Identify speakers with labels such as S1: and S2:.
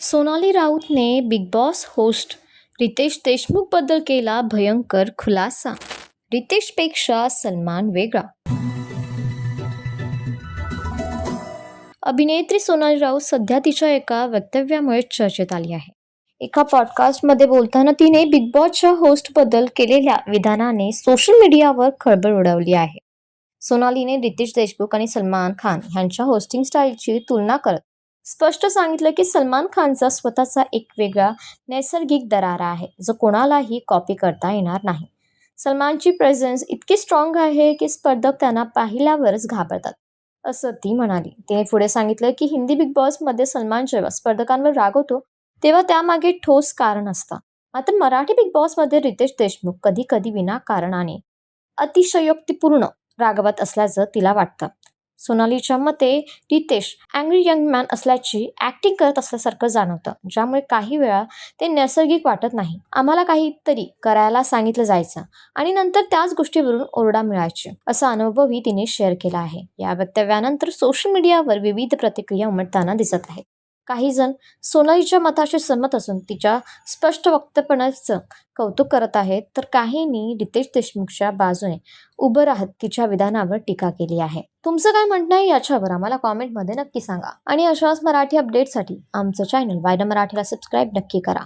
S1: सोनाली राऊतने Bigg Boss host Riteish देशमुखबद्दल केला भयंकर खुलासा. रितेशपेक्षा सलमान वेगळा. अभिनेत्री सोनाली राऊत सध्या तिच्या एका वक्तव्यामुळे चर्चेत आली आहे. एका पॉडकास्टमध्ये बोलताना तिने बिग बॉसच्या होस्टबद्दल केलेल्या विधानाने सोशल मीडियावर खळबळ उडवली आहे. सोनालीने रितेश देशमुख आणि सलमान खान यांच्या होस्टिंग स्टाईलची तुलना करत स्पष्ट सांगितलं की सलमान खानचा स्वतःचा एक वेगळा नैसर्गिक दरारा आहे जो कोणालाही कॉपी करता येणार नाही. सलमानची प्रेझेन्स इतकी स्ट्रॉंग आहे की स्पर्धक त्यांना पाहिल्यावरच घाबरतात, असं ती म्हणाली. तिने पुढे सांगितलं की हिंदी बिग बॉसमध्ये सलमान जेव्हा स्पर्धकांवर रागवतो तेव्हा त्यामागे ठोस कारण असतं. मात्र मराठी बिग बॉसमध्ये रितेश देशमुख कधी कधी विनाकारणाने अतिशयोक्तीपूर्ण रागवत असल्याचं तिला वाटतं. सोनालीच्या मते रितेश अँग्री यंग मॅन असल्याची ऍक्टिंग करत असल्यासारखं जाणवतं, ज्यामुळे काही वेळा ते नैसर्गिक वाटत नाही. आम्हाला काहीतरी करायला सांगितलं जायचं आणि नंतर त्याच गोष्टीवरून ओरडा मिळायची, असा अनुभवही तिने शेअर केला आहे. या वक्तव्यानंतर सोशल मीडियावर विविध प्रतिक्रिया उमटताना दिसत आहेत. काही जण सोनालीच्या मताशी सहमत असून तिच्या स्पष्ट वक्तव्याचं कौतुक करत आहेत, तर काहींनी रितेश देशमुखच्या बाजूने उभं राहत तिच्या विधानावर टीका केली आहे. तुमचं काय म्हणणं आहे याच्यावर आम्हाला कॉमेंटमध्ये नक्की सांगा आणि अशाच मराठी अपडेटसाठी आमचं चॅनल वायदा मराठीला सबस्क्राईब नक्की करा.